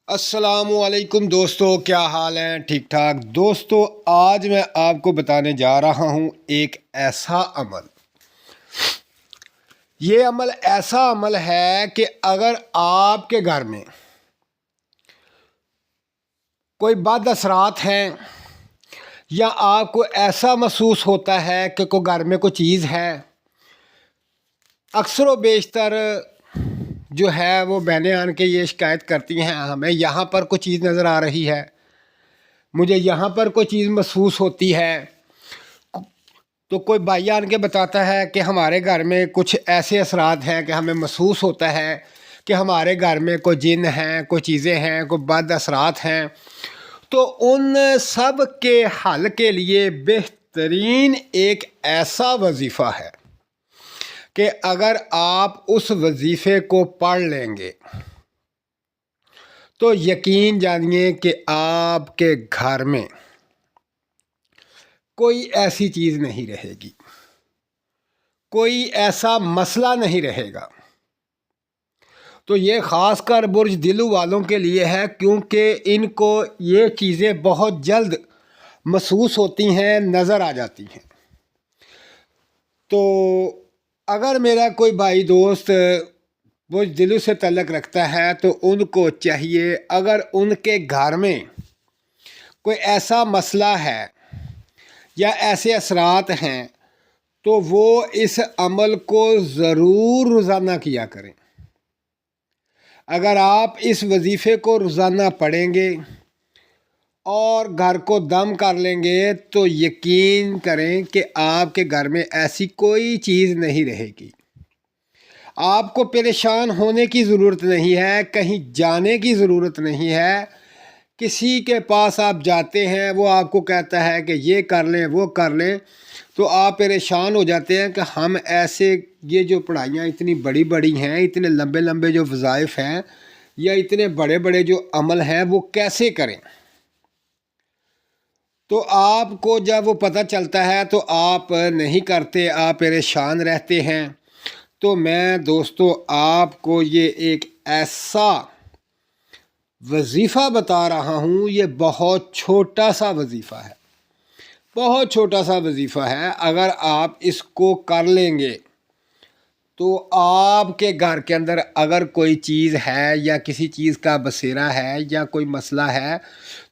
السلام علیکم دوستو، کیا حال ہیں؟ ٹھیک ٹھاک دوستو، آج میں آپ کو بتانے جا رہا ہوں ایک ایسا عمل۔ یہ عمل ایسا عمل ہے کہ اگر آپ کے گھر میں کوئی بد اثرات ہیں یا آپ کو ایسا محسوس ہوتا ہے کہ کوئی گھر میں کوئی چیز ہے، اکثر و بیشتر جو ہے وہ بہنیں آن کے یہ شکایت کرتی ہیں، ہمیں یہاں پر کوئی چیز نظر آ رہی ہے، مجھے یہاں پر کوئی چیز محسوس ہوتی ہے۔ تو کوئی بھائی آن کے بتاتا ہے کہ ہمارے گھر میں کچھ ایسے اثرات ہیں کہ ہمیں محسوس ہوتا ہے کہ ہمارے گھر میں کوئی جن ہیں، کوئی چیزیں ہیں، کوئی بد اثرات ہیں۔ تو ان سب کے حل کے لیے بہترین ایک ایسا وظیفہ ہے کہ اگر آپ اس وظیفے کو پڑھ لیں گے تو یقین جانیے کہ آپ کے گھر میں کوئی ایسی چیز نہیں رہے گی، کوئی ایسا مسئلہ نہیں رہے گا۔ تو یہ خاص کر برج دلو والوں کے لیے ہے، کیونکہ ان کو یہ چیزیں بہت جلد محسوس ہوتی ہیں، نظر آ جاتی ہیں۔ تو اگر میرا کوئی بھائی دوست برج دلو سے تعلق رکھتا ہے تو ان کو چاہیے، اگر ان کے گھر میں کوئی ایسا مسئلہ ہے یا ایسے اثرات ہیں تو وہ اس عمل کو ضرور روزانہ کیا کریں۔ اگر آپ اس وظیفے کو روزانہ پڑھیں گے اور گھر کو دم کر لیں گے تو یقین کریں کہ آپ کے گھر میں ایسی کوئی چیز نہیں رہے گی۔ آپ کو پریشان ہونے کی ضرورت نہیں ہے، کہیں جانے کی ضرورت نہیں ہے۔ کسی کے پاس آپ جاتے ہیں، وہ آپ کو کہتا ہے کہ یہ کر لیں، وہ کر لیں، تو آپ پریشان ہو جاتے ہیں کہ ہم ایسے یہ جو پڑھائیاں اتنی بڑی بڑی ہیں، اتنے لمبے لمبے جو وظائف ہیں یا اتنے بڑے بڑے جو عمل ہیں وہ کیسے کریں۔ تو آپ کو جب وہ پتہ چلتا ہے تو آپ نہیں کرتے، آپ پریشان رہتے ہیں۔ تو میں دوستو آپ کو یہ ایک ایسا وظیفہ بتا رہا ہوں، یہ بہت چھوٹا سا وظیفہ ہے، بہت چھوٹا سا وظیفہ ہے۔ اگر آپ اس کو کر لیں گے تو آپ کے گھر کے اندر اگر کوئی چیز ہے یا کسی چیز کا بسیرا ہے یا کوئی مسئلہ ہے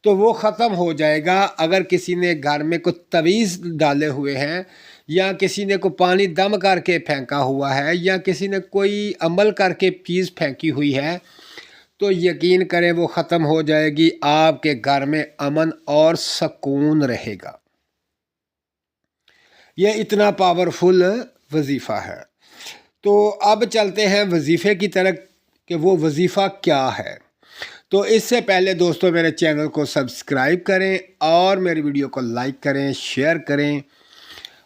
تو وہ ختم ہو جائے گا۔ اگر کسی نے گھر میں کوئی تعویذ ڈالے ہوئے ہیں یا کسی نے کوئی پانی دم کر کے پھینکا ہوا ہے یا کسی نے کوئی عمل کر کے چیز پھینکی ہوئی ہے تو یقین کریں وہ ختم ہو جائے گی، آپ کے گھر میں امن اور سکون رہے گا۔ یہ اتنا پاورفل وظیفہ ہے۔ تو اب چلتے ہیں وظیفے کی طرف کہ وہ وظیفہ کیا ہے۔ تو اس سے پہلے دوستو میرے چینل کو سبسکرائب کریں اور میری ویڈیو کو لائک کریں، شیئر کریں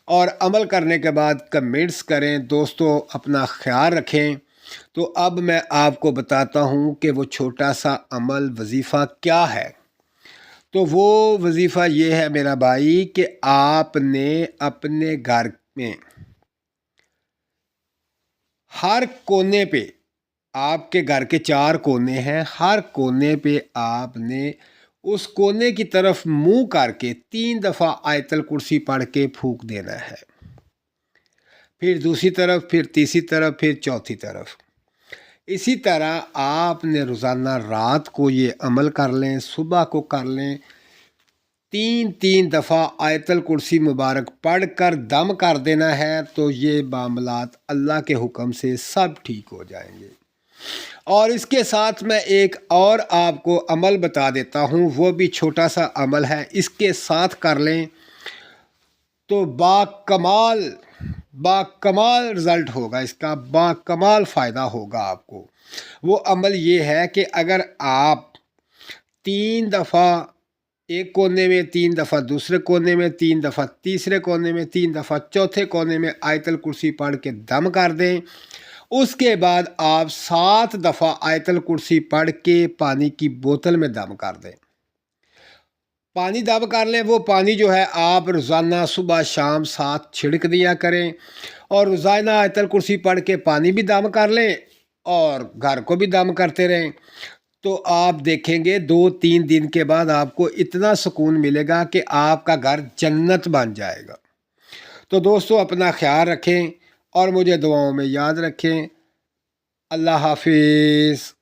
اور عمل کرنے کے بعد کمنٹس کریں۔ دوستو اپنا خیال رکھیں۔ تو اب میں آپ کو بتاتا ہوں کہ وہ چھوٹا سا عمل وظیفہ کیا ہے۔ تو وہ وظیفہ یہ ہے میرا بھائی کہ آپ نے اپنے گھر میں ہر کونے پہ، آپ کے گھر کے 4 کونے ہیں، ہر کونے پہ آپ نے اس کونے کی طرف منہ کر کے 3 دفعہ آیت الکرسی پڑھ کے پھونک دینا ہے، پھر دوسری طرف، پھر تیسری طرف، پھر چوتھی طرف۔ اسی طرح آپ نے روزانہ رات کو یہ عمل کر لیں، صبح کو کر لیں، 3 دفعہ آیت الکرسی مبارک پڑھ کر دم کر دینا ہے تو یہ معاملات اللہ کے حکم سے سب ٹھیک ہو جائیں گے۔ اور اس کے ساتھ میں ایک اور آپ کو عمل بتا دیتا ہوں، وہ بھی چھوٹا سا عمل ہے، اس کے ساتھ کر لیں تو باکمال رزلٹ ہوگا، اس کا باکمال فائدہ ہوگا آپ کو۔ وہ عمل یہ ہے کہ اگر آپ 3 دفعہ ایک کونے میں، 3 دفعہ دوسرے کونے میں، 3 دفعہ تیسرے کونے میں، 3 دفعہ چوتھے کونے میں آیت الکرسی پڑھ کے دم کر دیں، اس کے بعد آپ 7 دفعہ آیت الکرسی پڑھ کے پانی کی بوتل میں دم کر دیں۔ پانی دم کر لیں، وہ پانی جو ہے آپ روزانہ صبح شام ساتھ چھڑک دیا کریں، اور روزانہ آیت الکرسی پڑھ کے پانی بھی دم کر لیں اور گھر کو بھی دم کرتے رہیں۔ تو آپ دیکھیں گے 2-3 دن کے بعد آپ کو اتنا سکون ملے گا کہ آپ کا گھر جنت بن جائے گا۔ تو دوستو اپنا خیال رکھیں اور مجھے دعاؤں میں یاد رکھیں۔ اللہ حافظ۔